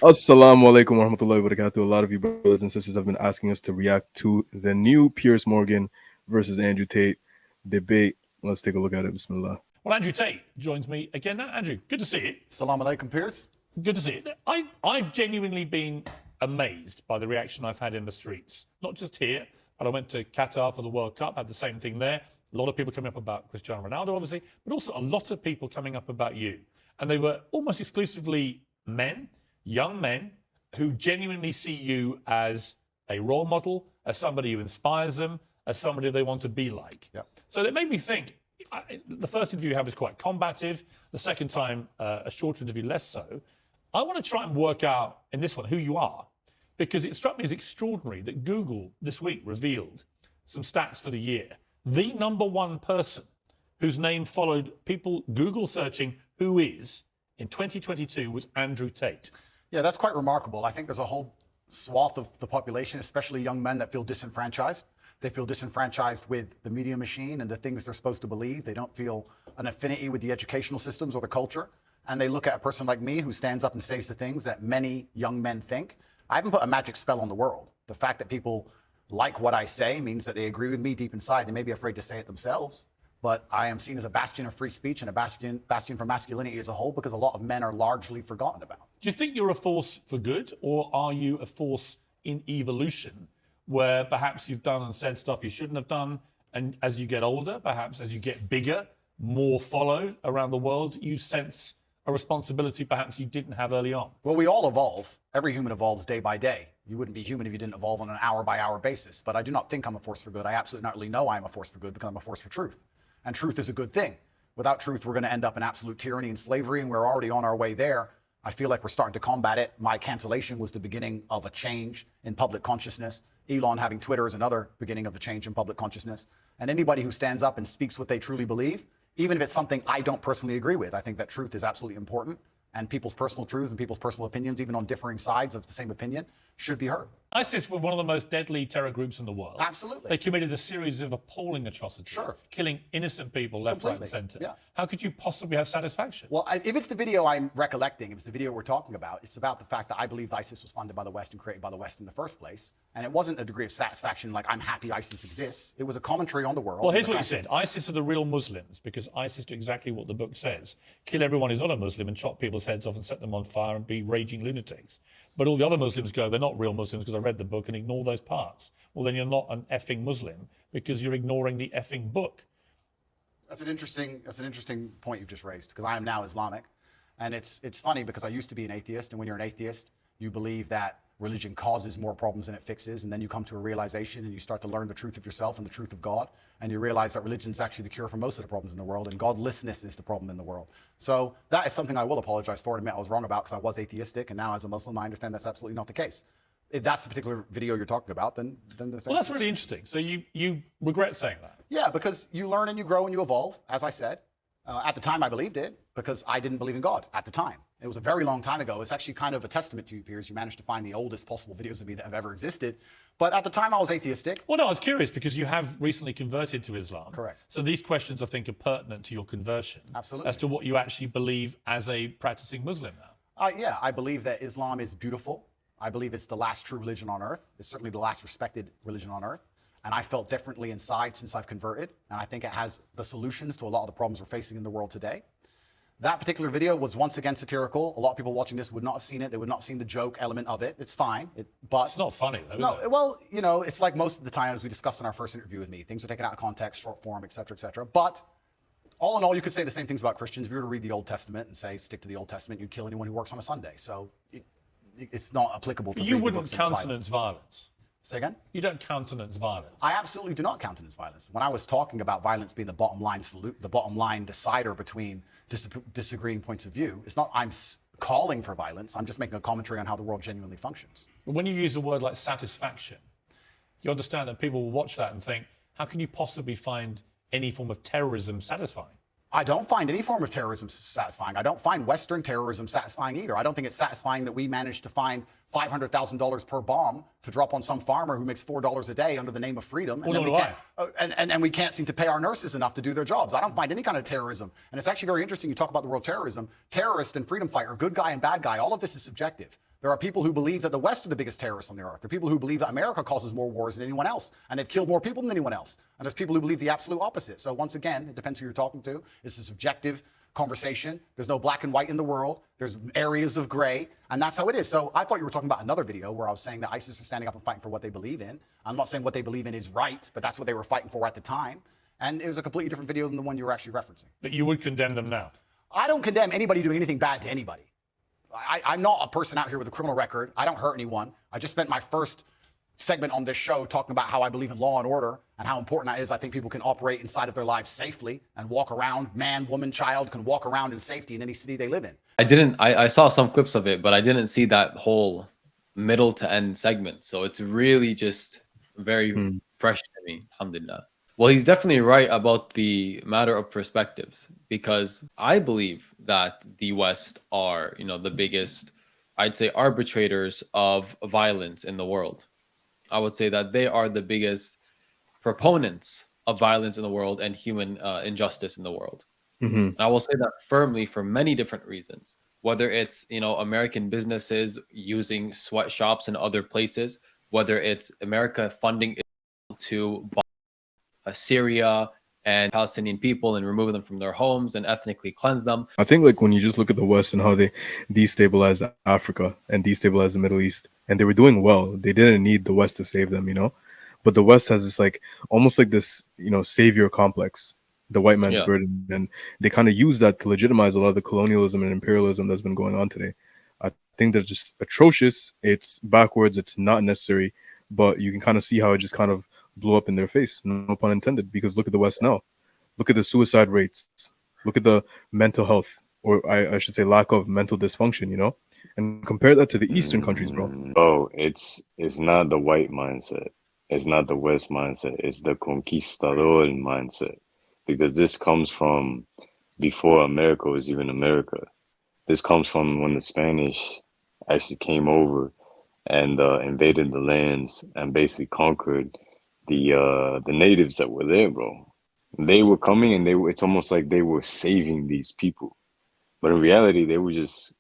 Assalamu alaikum wa rahmatullahi wa barakatuh. A lot of you brothers and sisters have been asking us to react to the new Piers Morgan versus Andrew Tate debate. Let's take a look at it. Bismillah. Well, Andrew Tate joins me again. Now, Andrew, good to see you. Salam alaikum, Piers. Good to see you. I've genuinely been amazed by the reaction I've had in the streets. Not just here, but I went to Qatar for the World Cup, had the same thing there. A lot of people coming up about Cristiano Ronaldo, obviously, but also a lot of people coming up about you. And they were almost exclusively men, young men, who genuinely see you as a role model, as somebody who inspires them, as somebody they want to be like. Yep. So that made me think. The first interview you had was quite combative. The second time, a shorter interview, less so. I want to try and work out in this one who you are, because it struck me as extraordinary that Google this week revealed some stats for the year. The number one person whose name followed people Google searching who is in 2022 was Andrew Tate. Yeah, that's quite remarkable. I think there's a whole swath of the population, especially young men, that feel disenfranchised. They feel disenfranchised with the media machine and the things they're supposed to believe. They don't feel an affinity with the educational systems or the culture. And they look at a person like me who stands up and says the things that many young men think. I haven't put a magic spell on the world. The fact that people like what I say means that they agree with me deep inside. They may be afraid to say it themselves, but I am seen as a bastion of free speech and a bastion for masculinity as a whole, because a lot of men are largely forgotten about. Do you think you're a force for good, or are you a force in evolution where perhaps you've done and said stuff you shouldn't have done, and as you get older, perhaps as you get bigger, more followed around the world, you sense a responsibility perhaps you didn't have early on? Well, we all evolve. Every human evolves day by day. You wouldn't be human if you didn't evolve on an hour-by-hour basis. But I do not think I'm a force for good. I absolutely know I'm a force for good because I'm a force for truth. And truth is a good thing. Without truth, we're going to end up in absolute tyranny and slavery, and we're already on our way there. I feel like we're starting to combat it. My cancellation was the beginning of a change in public consciousness. Elon having Twitter is another beginning of the change in public consciousness. And anybody who stands up and speaks what they truly believe, even if it's something I don't personally agree with, I think that truth is absolutely important. And people's personal truths and people's personal opinions, even on differing sides of the same opinion, should be heard. ISIS were one of the most deadly terror groups in the world. Absolutely. They committed a series of appalling atrocities, Sure. killing innocent people left, right, and centre. Yeah. How could you possibly have satisfaction? Well, if it's the video I'm recollecting, if it's the video we're talking about, it's about the fact that I believe ISIS was funded by the West and created by the West in the first place. And it wasn't a degree of satisfaction like I'm happy ISIS exists. It was a commentary on the world. Well, here's what you said. ISIS are the real Muslims, because ISIS do exactly what the book says. Kill everyone who's not a Muslim and chop people's heads off and set them on fire and be raging lunatics. But all the other Muslims go, they're not real Muslims because I read the book, and ignore those parts. Well, then you're not an effing Muslim because you're ignoring the effing book. That's an interesting point you've just raised, because I am now Islamic. And it's funny because I used to be an atheist, and when you're an atheist, you believe that religion causes more problems than it fixes, and then you come to a realization and you start to learn the truth of yourself and the truth of God, and you realize that religion is actually the cure for most of the problems in the world, and godlessness is the problem in the world. So that is something I will apologize for and admit I was wrong about, because I was atheistic, and now as a Muslim I understand that's absolutely not the case. If that's the particular video you're talking about, then there's... Well, that's really interesting. So you regret saying that? Yeah, because you learn and you grow and you evolve, as I said. At the time, I believed it because I didn't believe in God at the time. It was a very long time ago. It's actually kind of a testament to you, Piers. You managed to find the oldest possible videos of me that have ever existed. But at the time, I was atheistic. Well, no, I was curious because you have recently converted to Islam. Correct. So these questions, I think, are pertinent to your conversion. Absolutely. As to what you actually believe as a practicing Muslim now. Yeah, I believe that Islam is beautiful. I believe it's the last true religion on earth. It's certainly the last respected religion on earth. And I felt differently inside since I've converted. And I think it has the solutions to a lot of the problems we're facing in the world today. That particular video was once again satirical. A lot of people watching this would not have seen it. They would not have seen the joke element of it. It's fine. But it's not funny, though, is it? Well, you know, it's like most of the time, as we discussed in our first interview with me. Things are taken out of context, short form, et cetera, et cetera. But all in all, you could say the same things about Christians. If you were to read the Old Testament and say, stick to the Old Testament, you'd kill anyone who works on a Sunday. So it's not applicable to you wouldn't countenance violence. Say again? You don't countenance violence. I absolutely do not countenance violence. When I was talking about violence being the bottom line decider between disagreeing points of view, it's not I'm calling for violence. I'm just making a commentary on how the world genuinely functions. But when you use a word like satisfaction, you understand that people will watch that and think, how can you possibly find any form of terrorism satisfying? I don't find any form of terrorism satisfying. I don't find Western terrorism satisfying either. I don't think it's satisfying that we managed to find $500,000 per bomb to drop on some farmer who makes $4 a day under the name of freedom. And we can't seem to pay our nurses enough to do their jobs. I don't find any kind of terrorism. And it's actually very interesting. You talk about the word terrorism. Terrorist and freedom fighter, good guy and bad guy, all of this is subjective. There are people who believe that the West are the biggest terrorists on the earth. There are people who believe that America causes more wars than anyone else, and they've killed more people than anyone else. And there's people who believe the absolute opposite. So once again, it depends who you're talking to. It's a subjective conversation. There's no black and white in the world. There's areas of gray, and that's how it is. So I thought you were talking about another video where I was saying that ISIS is standing up and fighting for what they believe in. I'm not saying what they believe in is right, but that's what they were fighting for at the time. And it was a completely different video than the one you were actually referencing. But you would condemn them now? I don't condemn anybody doing anything bad to anybody. I'm not a person out here with a criminal record. I don't hurt anyone. I just spent my first segment on this show talking about how I believe in law and order and how important that is. I think people can operate inside of their lives safely and walk around, man, woman, child can walk around in safety in any city they live in. I saw some clips of it, but I didn't see that whole middle to end segment. So it's really just very fresh to me. Alhamdulillah. Well, he's definitely right about the matter of perspectives, because I believe that the West are, the biggest, I'd say, arbitrators of violence in the world. I would say that they are the biggest proponents of violence in the world and human injustice in the world. And I will say that firmly for many different reasons, whether it's, American businesses using sweatshops in other places, whether it's America funding to Syria and Palestinian people and remove them from their homes and ethnically cleanse them. I think like when you just look at the West and how they destabilized Africa and destabilized the Middle East, and they were doing well. They didn't need the West to save them, But the West has this like almost like this, savior complex, the white man's burden, and they kind of use that to legitimize a lot of the colonialism and imperialism that's been going on today. I think they're just atrocious. It's backwards. It's not necessary, but you can kind of see how it just kind of blew up in their face, no pun intended, because look at the West now. Look at the suicide rates. Look at the mental health, or I should say lack of mental dysfunction, and compare that to the Eastern countries, bro. Oh, it's not the white mindset. It's not the West mindset. It's the conquistador mindset, because this comes from before America was even America. This comes from when the Spanish actually came over and invaded the lands and basically conquered the natives that were there, bro. They were coming and it's almost like they were saving these people. But in reality, they were just,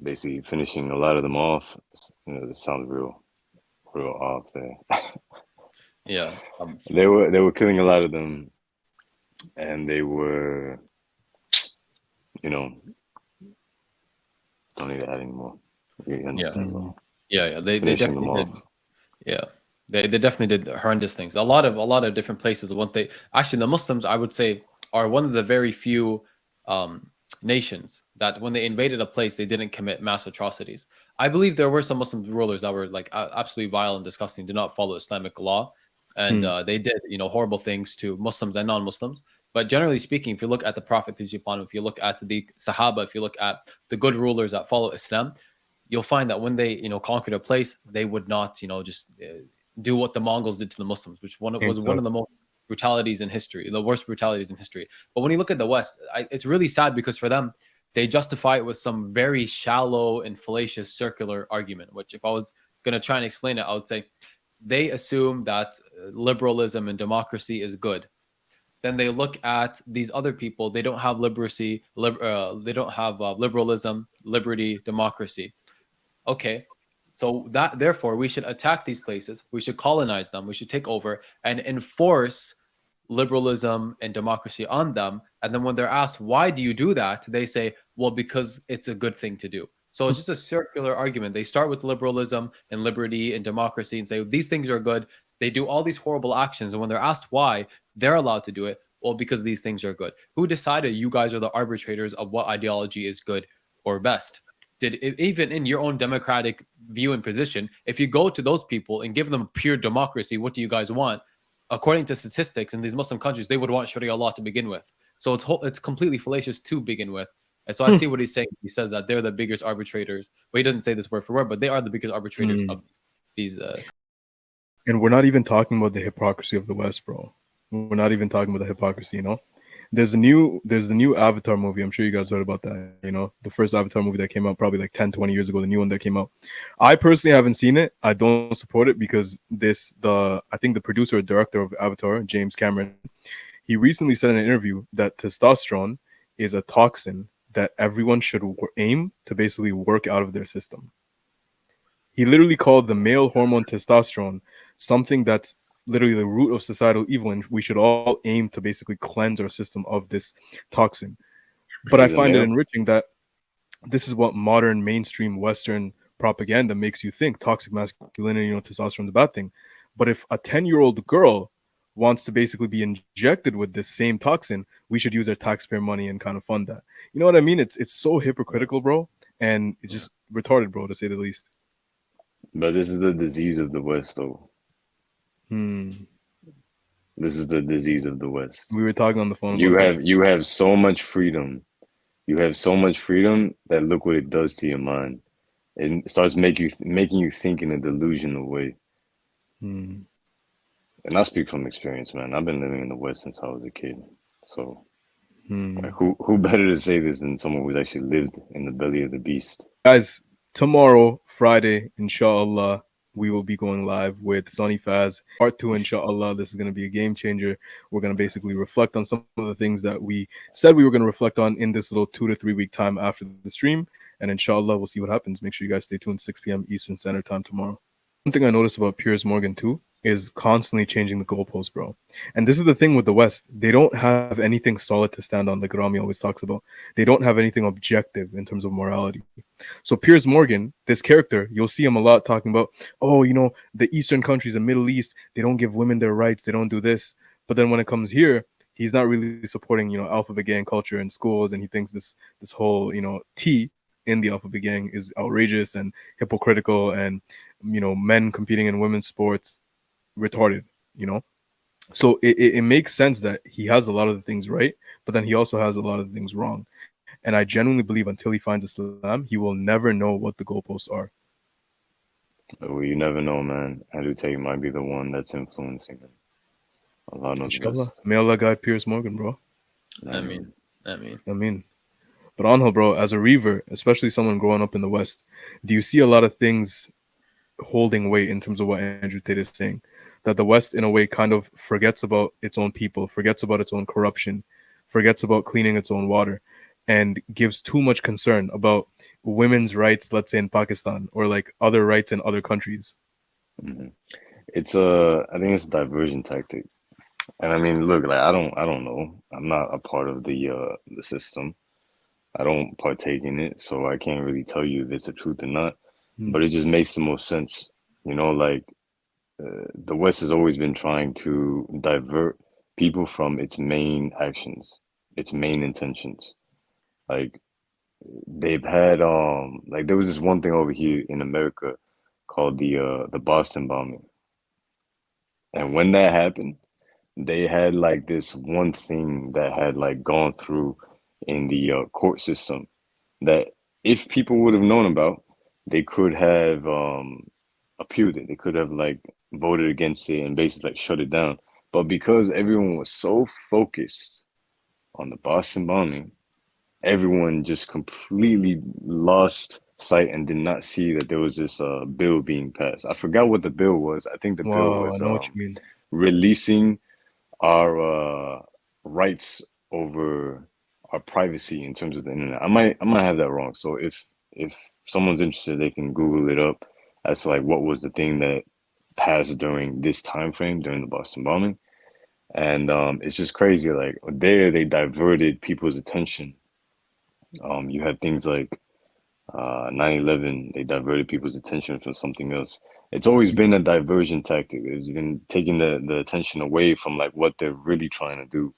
basically finishing a lot of them off. This sounds real off there. Yeah. They were killing a lot of them, and they were, don't need to add anymore. You understand, bro? Yeah. They definitely did. Yeah. They definitely did horrendous things. A lot of different places. Actually, the Muslims, I would say, are one of the very few nations that when they invaded a place, they didn't commit mass atrocities. I believe there were some Muslim rulers that were like absolutely vile and disgusting, did not follow Islamic law, and they did horrible things to Muslims and non-Muslims. But generally speaking, if you look at the Prophet, peace be upon him, if you look at the Sahaba, if you look at the good rulers that follow Islam, you'll find that when they conquered a place, they would not just do what the Mongols did to the Muslims, which was one of the most brutalities in history, the worst brutalities in history. But when you look at the West, it's really sad, because for them, they justify it with some very shallow and fallacious circular argument, which if I was going to try and explain it, I would say they assume that liberalism and democracy is good. Then they look at these other people, they don't have they don't have liberalism, liberty, democracy. Okay. So that therefore we should attack these places, we should colonize them, we should take over and enforce liberalism and democracy on them. And then when they're asked, why do you do that? They say, well, because it's a good thing to do. So it's just a circular argument. They start with liberalism and liberty and democracy and say, these things are good. They do all these horrible actions. And when they're asked why, they're allowed to do it. Well, because these things are good. Who decided you guys are the arbitrators of what ideology is good or best? Even in your own democratic view and position, if you go to those people and give them pure democracy, what do you guys want? According to statistics in these Muslim countries, they would want Sharia law to begin with. So it's completely fallacious to begin with. And so I see what he's saying. He says that they're the biggest arbitrators. Well, he doesn't say this word for word, but they are the biggest arbitrators of these. And we're not even talking about the hypocrisy of the West, bro. We're not even talking about the hypocrisy, There's the new Avatar movie. I'm sure you guys heard about that. The first Avatar movie that came out probably like 10, 20 years ago, the new one that came out. I personally haven't seen it. I don't support it because I think the producer or director of Avatar, James Cameron, he recently said in an interview that testosterone is a toxin that everyone should aim to basically work out of their system. He literally called the male hormone testosterone something that's literally the root of societal evil, and we should all aim to basically cleanse our system of this toxin. But I He's a find it male. enriching that this is what modern mainstream Western propaganda makes you think: toxic masculinity, testosterone is a bad thing. But if a 10-year-old girl wants to basically be injected with this same toxin, we should use our taxpayer money and kind of fund that. You know what I mean? It's so hypocritical, bro, and it's just retarded, bro, to say the least. But this is the disease of the West, though. Hmm. This is the disease of the West. We were talking on the phone You about have that. you have so much freedom. You have so much freedom that look what it does to your mind. It starts making you think in a delusional way. Hmm. And I speak from experience, man. I've been living in the West since I was a kid. So, Hmm. like, who better to say this than someone who's actually lived in the belly of the beast? Guys, tomorrow, Friday, inshallah, we will be going live with Sonny Faz. Part 2, inshallah. This is going to be a game changer. We're going to basically reflect on some of the things that we said we were going to reflect on in this little 2 to 3 week time after the stream. And inshallah, we'll see what happens. Make sure you guys stay tuned, 6 p.m. Eastern Standard Time tomorrow. One thing I noticed about Piers Morgan too is constantly changing the goalposts, bro. And this is the thing with the West. They don't have anything solid to stand on, like Rami always talks about. They don't have anything objective in terms of morality. So Piers Morgan, this character, you'll see him a lot talking about, oh, the Eastern countries, the Middle East, they don't give women their rights. They don't do this. But then when it comes here, he's not really supporting, alphabet gang culture in schools. And he thinks this whole, tea in the alphabet gang is outrageous and hypocritical, and men competing in women's sports retarded. So it makes sense that he has a lot of the things right, but then he also has a lot of the things wrong. And I genuinely believe until he finds Islam, he will never know what the goalposts are. Well, you never know, man. Andrew Tate might be the one that's influencing him. Allah knows Inshallah, best. may Allah guide Piers Morgan, bro. I mean. But Anghel, bro, as a revert, especially someone growing up in the West, do you see a lot of things holding weight in terms of what Andrew Tate is saying? That the West, in a way, kind of forgets about its own people, forgets about its own corruption, forgets about cleaning its own water, and gives too much concern about women's rights, let's say in Pakistan, or like other rights in other countries. Hmm. I think it's a diversion tactic. And I mean, look, like I don't know. I'm not a part of the system. I don't partake in it, so I can't really tell you if it's the truth or not. Hmm. But it just makes the most sense. Like the West has always been trying to divert people from its main actions, its main intentions. Like they've had like there was this one thing over here in America called the Boston bombing. And when that happened, they had like this one thing that had like gone through in the court system that if people would have known about, they could have appealed it. They could have like voted against it and basically like shut it down. But because everyone was so focused on the Boston bombing, everyone just completely lost sight and did not see that there was this bill being passed. I forgot what the bill was. I think the bill Wow, I was know what you mean. releasing our rights over our privacy in terms of the internet. I might have that wrong. So if someone's interested, they can Google it up as to like what was the thing that passed during this time frame during the Boston bombing. And it's just crazy. Like there, they diverted people's attention. You had things like 9/11. They diverted people's attention from something else. It's always been a diversion tactic. It's been taking the attention away from like what they're really trying to do.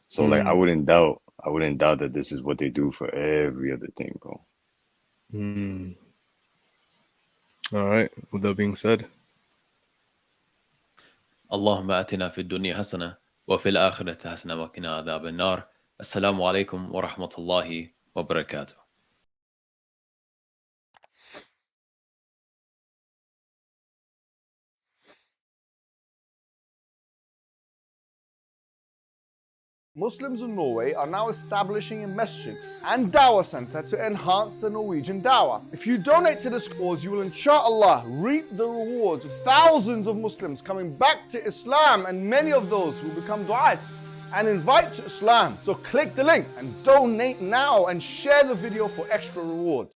So like Hmm. I wouldn't doubt that this is what they do for every other thing, bro. Hmm. All right. With that being said, اللهم آتنا في الدنيا حسنة وفي الآخرة حسنة وقنا عذاب النار. السلام عليكم ورحمة الله وبركاته. Muslims in Norway are now establishing a masjid and dawah center to enhance the Norwegian dawah. If you donate to this cause, you will inshallah reap the rewards of thousands of Muslims coming back to Islam, and many of those will become du'at. and invite to Islam. So click the link and donate now and share the video for extra rewards.